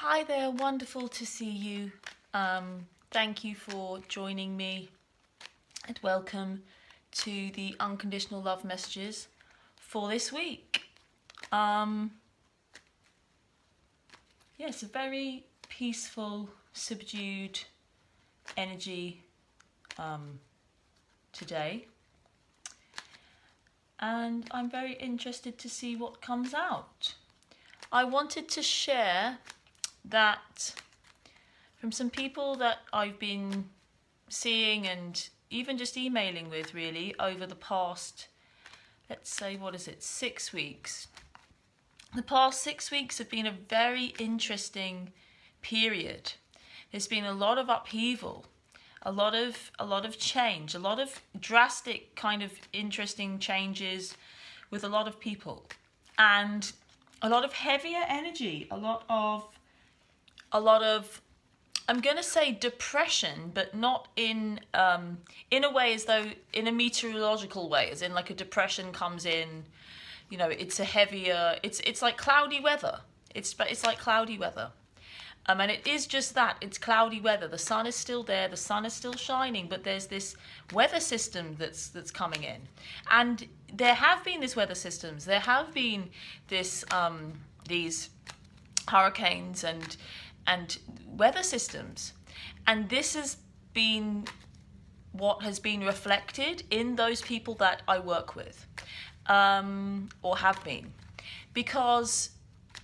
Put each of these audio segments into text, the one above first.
Hi there, wonderful to see you. Thank you for joining me and welcome to the Unconditional Love Messages for this week. Yes, a very peaceful, subdued energy today. And I'm very interested to see what comes out. I wanted to share that from some people that I've been seeing and even just emailing with really over the past, let's say, 6 weeks. The past 6 weeks have been a very interesting period. There's been a lot of upheaval, a lot of change, a lot of drastic kind of interesting changes with a lot of people, and a lot of heavier energy, a lot of I'm going to say depression, but not in a way as though in a meteorological way, as in like a depression comes in, you know, it's a heavier, it's like cloudy weather. It's like cloudy weather. And it is just that, it's cloudy weather. The sun is still there, the sun is still shining, but there's this weather system that's coming in. And there have been these weather systems. There have been these hurricanes and weather systems. And this has been what has been reflected in those people that I work with, or have been. Because,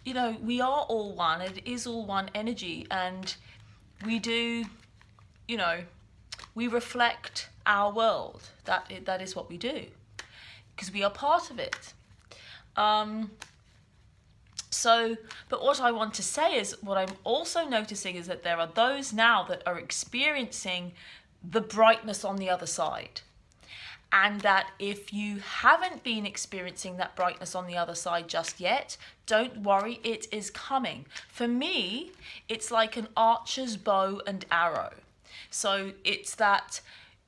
you know, we are all one, it is all one energy, and we do, you know, we reflect our world. That is what we do, because we are part of it. But what I want to say is, what I'm also noticing is that there are those now that are experiencing the brightness on the other side. And that if you haven't been experiencing that brightness on the other side just yet, don't worry, it is coming. For me, it's like an archer's bow and arrow. So it's that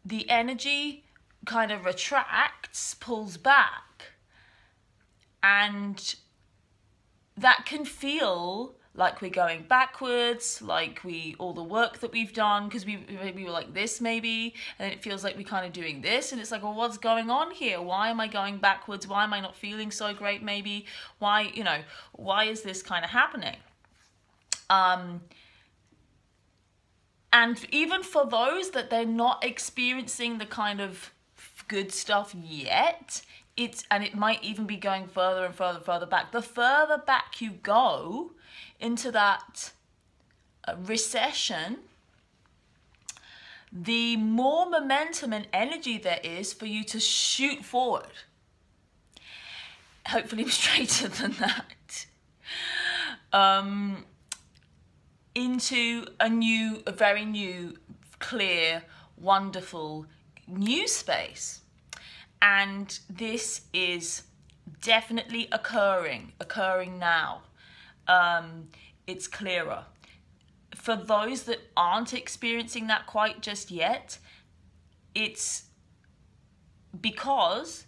the energy kind of retracts, pulls back, and that can feel like we're going backwards, like all the work that we've done, because we were like this maybe, and it feels like we're kind of doing this, and it's like, well, what's going on here? Why am I going backwards? Why am I not feeling so great maybe? Why, you know, why is this kind of happening? And even for those that they're not experiencing the kind of good stuff yet, it might even be going further and further back. The further back you go into that recession, the more momentum and energy there is for you to shoot forward. Hopefully straighter than that. Into a very new, clear, wonderful new space. And this is definitely occurring now. It's clearer. For those that aren't experiencing that quite just yet, it's because,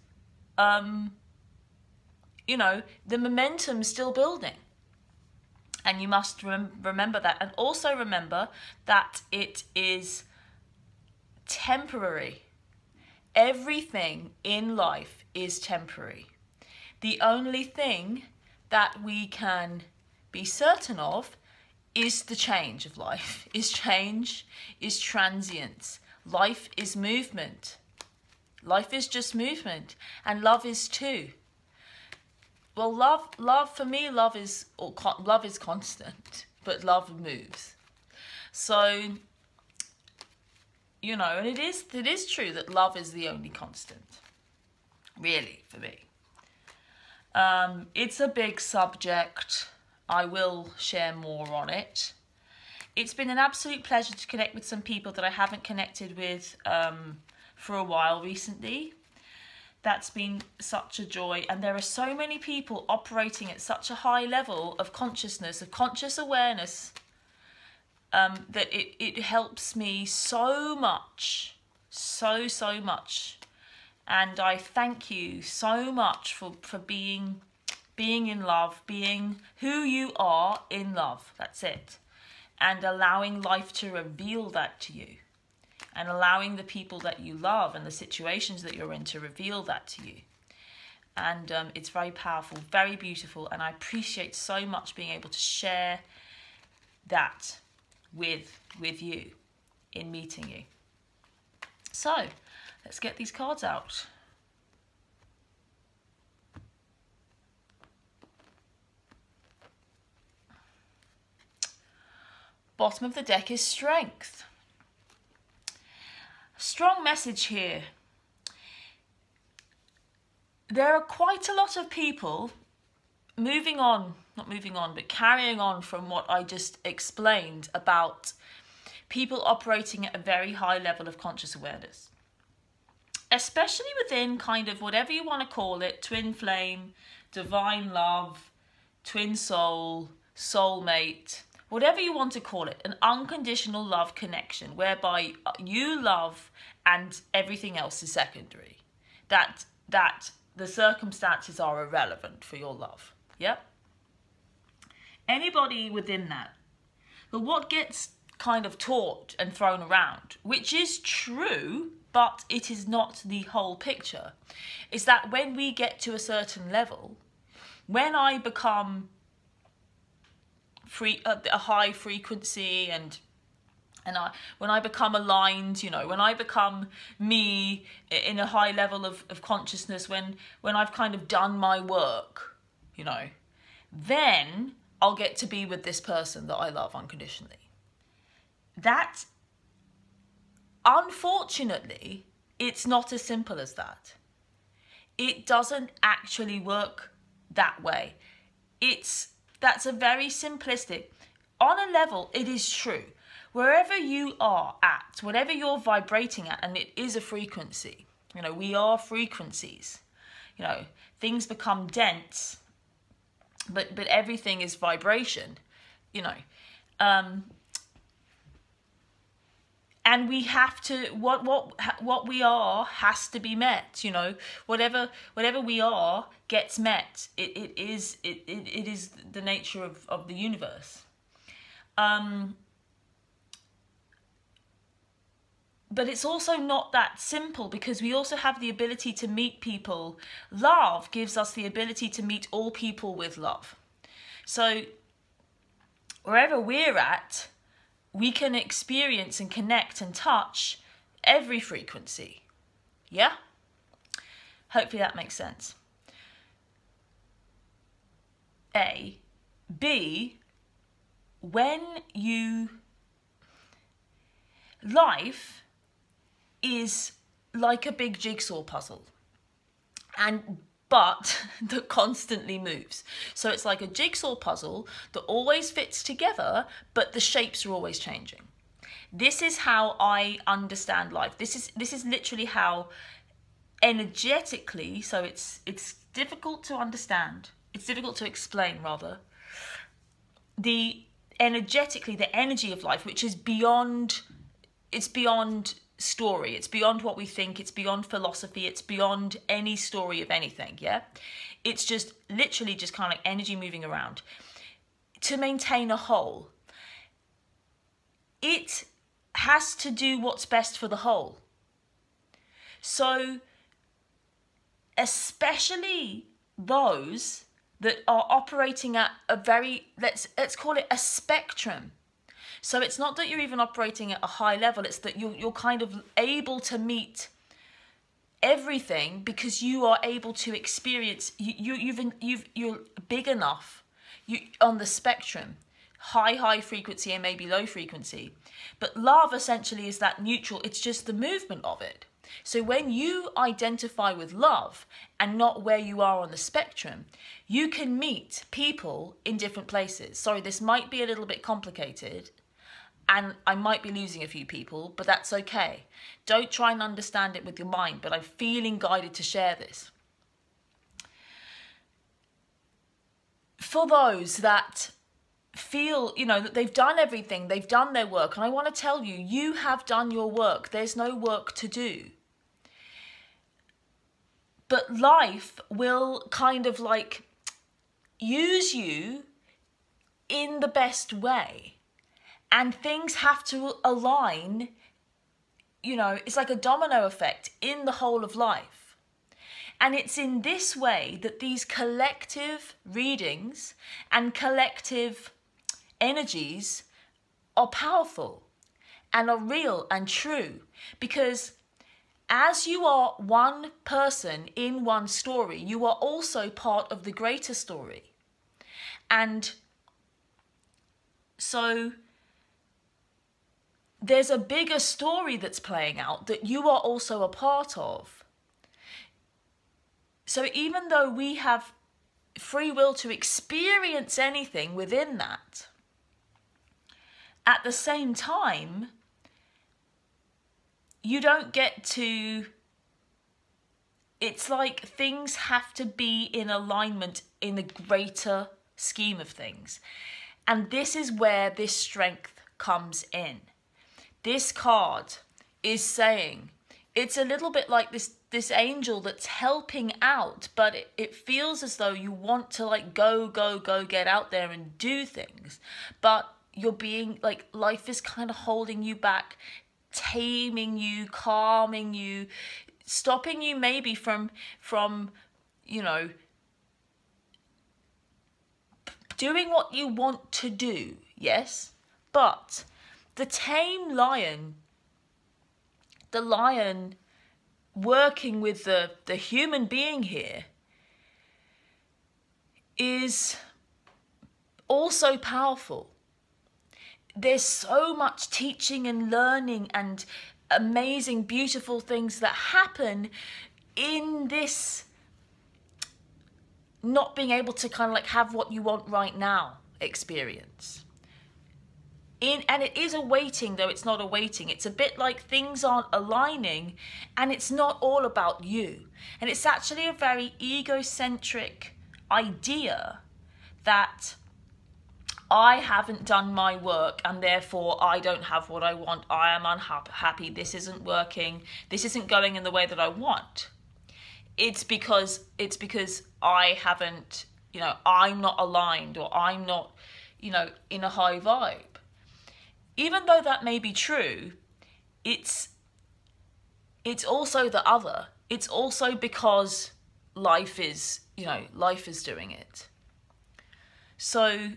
you know, the momentum's still building. And you must remember that. And also remember that it is temporary. Everything in life is temporary. The only thing that we can be certain of is the change of life. Change is transience. Life is movement. Life is just movement, and love is too. Well, love for me, love is constant, but love moves. So, you know, and it is true that love is the only constant, really, for me. It's a big subject. I will share more on it. It's been an absolute pleasure to connect with some people that I haven't connected with for a while recently. That's been such a joy. And there are so many people operating at such a high level of consciousness, of conscious awareness, that it helps me so much, so much. And I thank you so much for being being in love, being who you are in love. That's it. And allowing life to reveal that to you. And allowing the people that you love and the situations that you're in to reveal that to you. And it's very powerful, very beautiful. And I appreciate so much being able to share that with you in meeting you. So let's get these cards out. Bottom of the deck is strength. Strong message here. There are quite a lot of people but carrying on from what I just explained about people operating at a very high level of conscious awareness. Especially within kind of whatever you want to call it, twin flame, divine love, twin soul, soulmate, whatever you want to call it, an unconditional love connection whereby you love and everything else is secondary. That the circumstances are irrelevant for your love. Yep. Anybody within that. But what gets kind of taught and thrown around, which is true, but it is not the whole picture, is that when we get to a certain level, when I become a high frequency when I become aligned, you know, when I become me in a high level of consciousness, when I've kind of done my work, you know, then I'll get to be with this person that I love unconditionally. That, unfortunately, it's not as simple as that. It doesn't actually work that way. That's a very simplistic, on a level, it is true. Wherever you are at, whatever you're vibrating at, and it is a frequency, you know, we are frequencies, you know, things become dense, but everything is vibration, you know, and we have to, what we are has to be met, you know, whatever we are gets met. It is the nature of the universe. But it's also not that simple, because we also have the ability to meet people. Love gives us the ability to meet all people with love. So wherever we're at, we can experience and connect and touch every frequency. Yeah? Hopefully that makes sense. A. B. Life is like a big jigsaw puzzle, but that constantly moves. So it's like a jigsaw puzzle that always fits together, but the shapes are always changing. This is how I understand life. This is literally how energetically, so it's difficult to understand. It's difficult to explain, rather. Energetically, the energy of life, which is beyond, it's beyond story, it's beyond what we think, it's beyond philosophy, it's beyond any story of anything, yeah? It's just literally just kind of like energy moving around. To maintain a whole, it has to do what's best for the whole. So, especially those that are operating at a very, let's call it a spectrum. So it's not that you're even operating at a high level, it's that you're kind of able to meet everything, because you are able to experience, you're big enough on the spectrum, high frequency and maybe low frequency. But love essentially is that neutral, it's just the movement of it. So when you identify with love and not where you are on the spectrum, you can meet people in different places. Sorry, this might be a little bit complicated, and I might be losing a few people, but that's okay. Don't try and understand it with your mind, but I'm feeling guided to share this. For those that feel, you know, that they've done everything, they've done their work, and I want to tell you, you have done your work. There's no work to do. But life will kind of like use you in the best way. And things have to align, you know, it's like a domino effect in the whole of life. And it's in this way that these collective readings and collective energies are powerful and are real and true. Because as you are one person in one story, you are also part of the greater story. And so there's a bigger story that's playing out that you are also a part of. So even though we have free will to experience anything within that, at the same time, you don't get to, it's like things have to be in alignment in the greater scheme of things. And this is where this strength comes in. This card is saying, it's a little bit like this angel that's helping out, but it feels as though you want to like go, get out there and do things. But you're being like, life is kind of holding you back, taming you, calming you, stopping you maybe from, you know, doing what you want to do, yes? But the tame lion, the lion working with the human being here, is also powerful. There's so much teaching and learning and amazing, beautiful things that happen in this not being able to kind of like have what you want right now experience. And it is a waiting, though it's not a waiting. It's a bit like things aren't aligning and it's not all about you. And it's actually a very egocentric idea that I haven't done my work and therefore I don't have what I want. I am unhappy. This isn't working. This isn't going in the way that I want. It's because I haven't, you know, I'm not aligned, or I'm not, you know, in a high vibe. Even though that may be true, it's also the other. It's also because life is, you know, life is doing it. So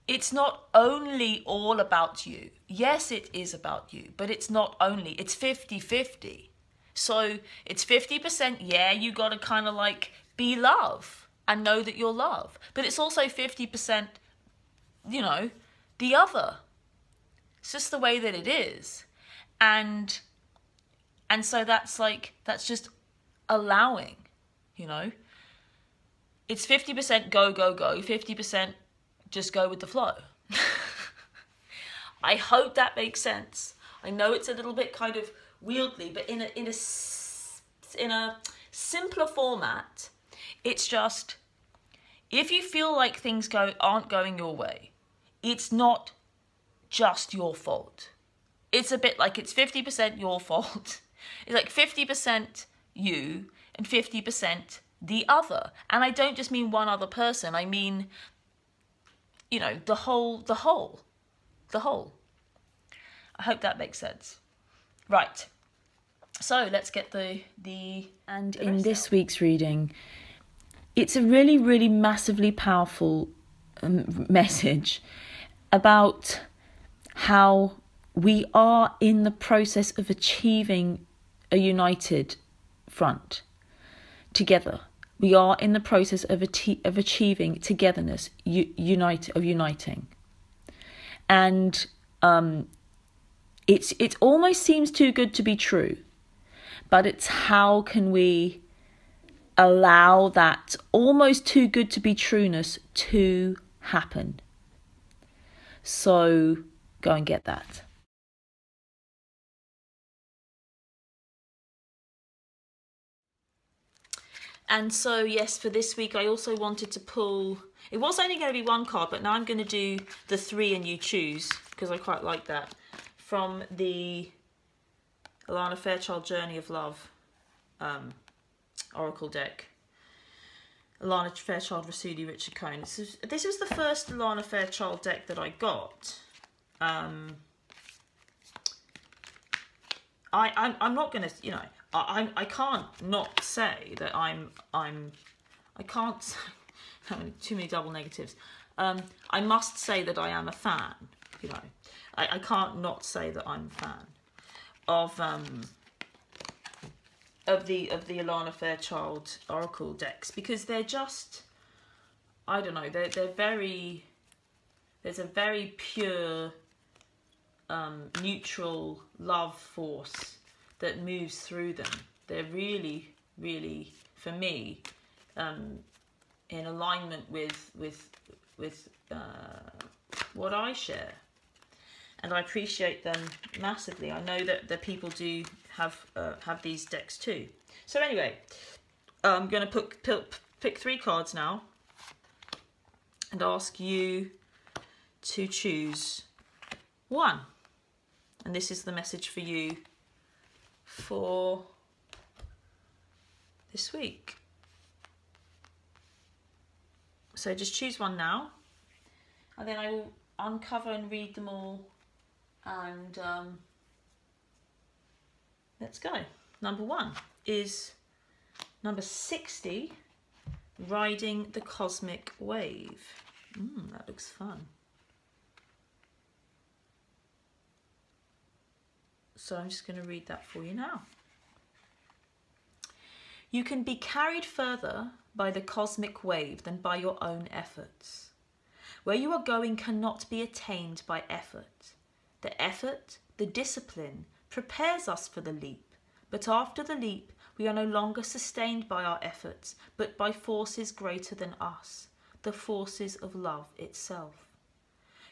it's not only all about you. Yes, it is about you, but it's not only. It's 50-50. So it's 50%, yeah, you got to kind of like be love and know that you're love. But it's also 50%, you know, the other. It's just the way that it is. And so that's like, that's just allowing, you know. It's 50% go, 50% just go with the flow. I hope that makes sense. I know it's a little bit kind of wieldy, but in a simpler format, it's just, if you feel like things aren't going your way, it's not just your fault. It's a bit like it's 50% your fault. It's like 50% you and 50% the other. And I don't just mean one other person. I mean, you know, the whole. I hope that makes sense. Right. So let's get the And in this week's reading, it's a really, really massively powerful message about how we are in the process of achieving a united front together. We are in the process of achieving togetherness, uniting. And it almost seems too good to be true, but it's how can we allow that almost too good to be trueness to happen. So go and get that. And so, yes, for this week, I also wanted to pull, it was only going to be one card, but now I'm going to do the 3 and you choose, because I quite like that, from the Alana Fairchild Journey of Love Oracle deck. Alana Fairchild, Rasuli, Richard Cohn. This is the first Alana Fairchild deck that I got. I'm not gonna, you know, I can't not say that I can't say, too many double negatives. I must say that I am a fan, you know. I can't not say that I'm a fan of the Alana Fairchild Oracle decks, because they're just, I don't know, they're very, there's a very pure neutral love force that moves through them. They're really, really, for me, in alignment with what I share, and I appreciate them massively. I know that the people do have these decks too. So anyway, I'm going to pick 3 cards now and ask you to choose one. And this is the message for you for this week. So just choose one now, and then I will uncover and read them all, and let's go. Number 1 is number 60, Riding the Cosmic Wave. That looks fun. So I'm just going to read that for you now. You can be carried further by the cosmic wave than by your own efforts. Where you are going cannot be attained by effort. The effort, the discipline, prepares us for the leap, but after the leap we are no longer sustained by our efforts, but by forces greater than us, the forces of love itself.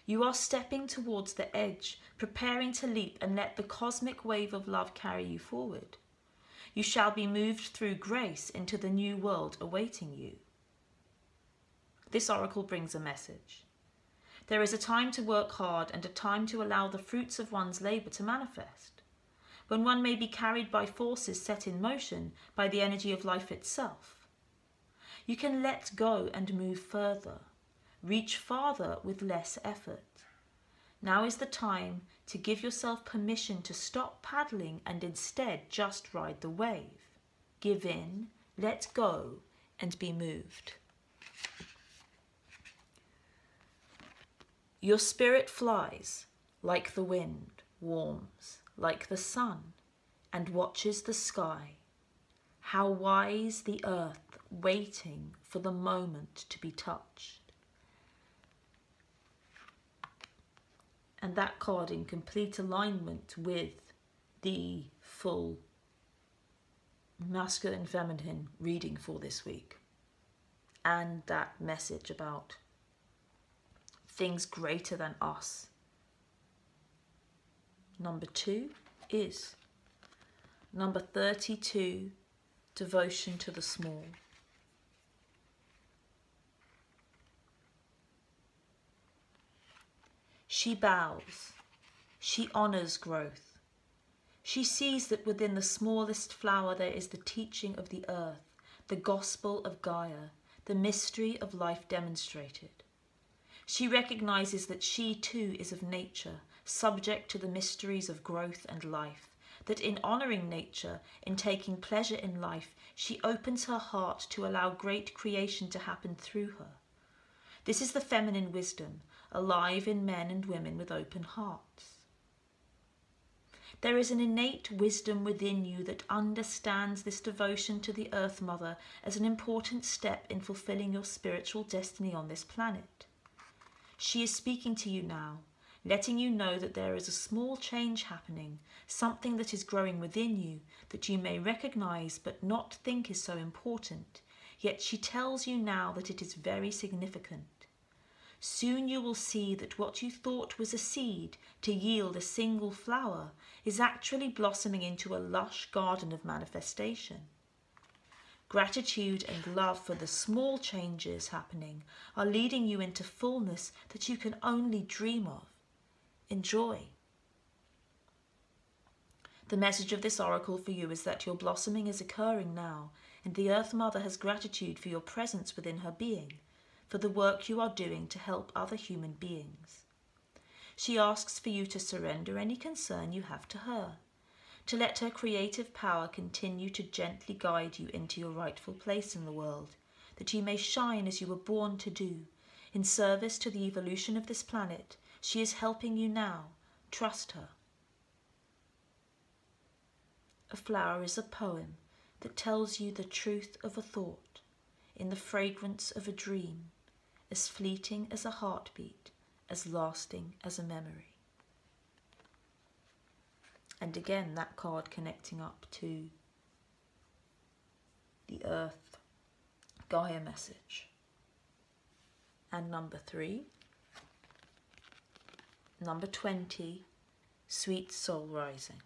You are stepping towards the edge, preparing to leap and let the cosmic wave of love carry you forward. You shall be moved through grace into the new world awaiting you. This oracle brings a message. There is a time to work hard and a time to allow the fruits of one's labour to manifest, when one may be carried by forces set in motion by the energy of life itself. You can let go and move further, reach farther with less effort. Now is the time to give yourself permission to stop paddling and instead just ride the wave. Give in, let go, and be moved. Your spirit flies like the wind, warms like the sun, and watches the sky. How wise the earth, waiting for the moment to be touched. And that card in complete alignment with the full masculine and feminine reading for this week, and that message about things greater than us. Number 2 is number 32, Devotion to the Small. She bows, she honours growth. She sees that within the smallest flower there is the teaching of the earth, the gospel of Gaia, the mystery of life demonstrated. She recognises that she too is of nature, subject to the mysteries of growth and life, that in honouring nature, in taking pleasure in life, she opens her heart to allow great creation to happen through her. This is the feminine wisdom, alive in men and women with open hearts. There is an innate wisdom within you that understands this devotion to the Earth Mother as an important step in fulfilling your spiritual destiny on this planet. She is speaking to you now, letting you know that there is a small change happening, something that is growing within you that you may recognise but not think is so important, yet she tells you now that it is very significant. Soon you will see that what you thought was a seed to yield a single flower is actually blossoming into a lush garden of manifestation. Gratitude and love for the small changes happening are leading you into fullness that you can only dream of. Enjoy. The message of this oracle for you is that your blossoming is occurring now, and the Earth Mother has gratitude for your presence within her being, for the work you are doing to help other human beings. She asks for you to surrender any concern you have to her, to let her creative power continue to gently guide you into your rightful place in the world, that you may shine as you were born to do, in service to the evolution of this planet. She is helping you now. Trust her. A flower is a poem that tells you the truth of a thought, in the fragrance of a dream, as fleeting as a heartbeat, as lasting as a memory. And again, that card connecting up to the Earth Gaia message. And number 3, number 20, Sweet Soul Rising.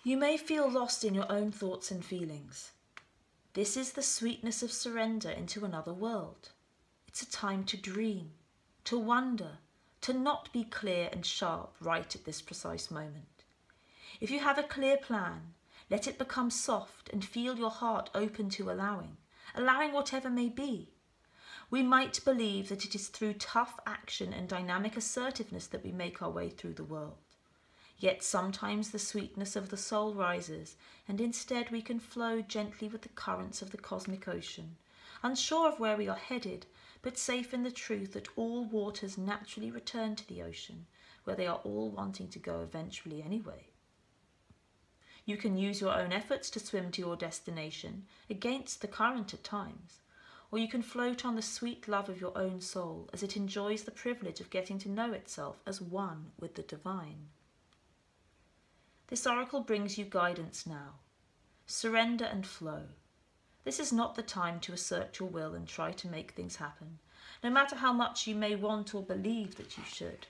You may feel lost in your own thoughts and feelings. This is the sweetness of surrender into another world. It's a time to dream, to wonder, to not be clear and sharp right at this precise moment. If you have a clear plan, let it become soft and feel your heart open to allowing whatever may be. We might believe that it is through tough action and dynamic assertiveness that we make our way through the world. Yet sometimes the sweetness of the soul rises, and instead we can flow gently with the currents of the cosmic ocean, unsure of where we are headed, but safe in the truth that all waters naturally return to the ocean, where they are all wanting to go eventually anyway. You can use your own efforts to swim to your destination, against the current at times, or you can float on the sweet love of your own soul as it enjoys the privilege of getting to know itself as one with the divine. This oracle brings you guidance now. Surrender and flow. This is not the time to assert your will and try to make things happen, no matter how much you may want or believe that you should.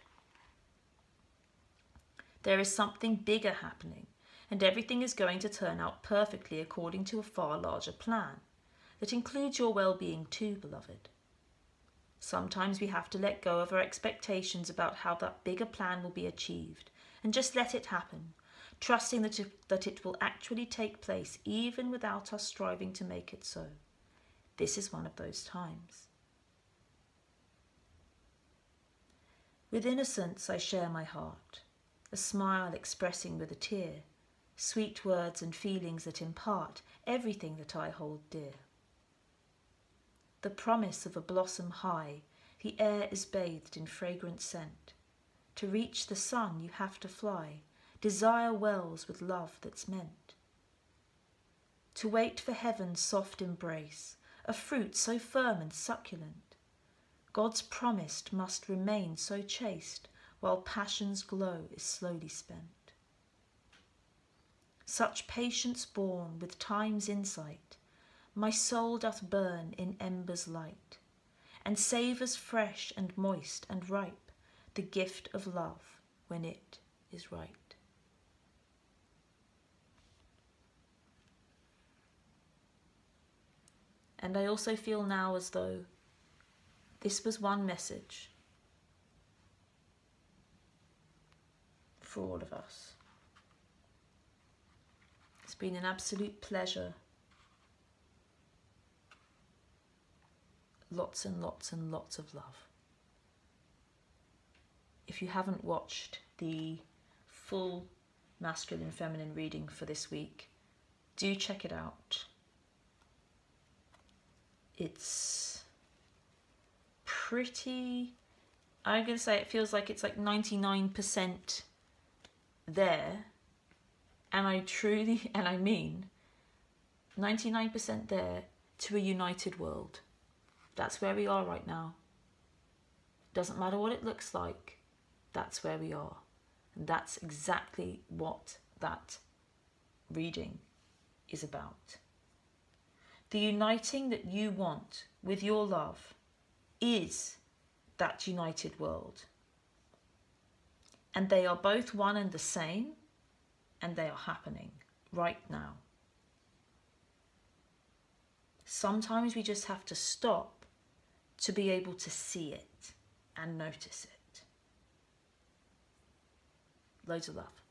There is something bigger happening, and everything is going to turn out perfectly according to a far larger plan that includes your well-being too, beloved. Sometimes we have to let go of our expectations about how that bigger plan will be achieved and just let it happen, trusting that it will actually take place even without us striving to make it so. This is one of those times. With innocence I share my heart, a smile expressing with a tear, sweet words and feelings that impart everything that I hold dear. The promise of a blossom high, the air is bathed in fragrant scent. To reach the sun you have to fly, desire wells with love that's meant. To wait for heaven's soft embrace, a fruit so firm and succulent, God's promised must remain so chaste, while passion's glow is slowly spent. Such patience born with time's insight, my soul doth burn in embers light, and savours fresh and moist and ripe the gift of love when it is right. And I also feel now as though this was one message for all of us. It's been an absolute pleasure. Lots and lots and lots of love. If you haven't watched the full masculine feminine reading for this week, do check it out. It's pretty, I'm going to say it feels like it's like 99% there, and I mean 99% there to a united world. That's where we are right now. Doesn't matter what it looks like, that's where we are. And that's exactly what that reading is about. The uniting that you want with your love is that united world. And they are both one and the same, and they are happening right now. Sometimes we just have to stop to be able to see it and notice it. Loads of love.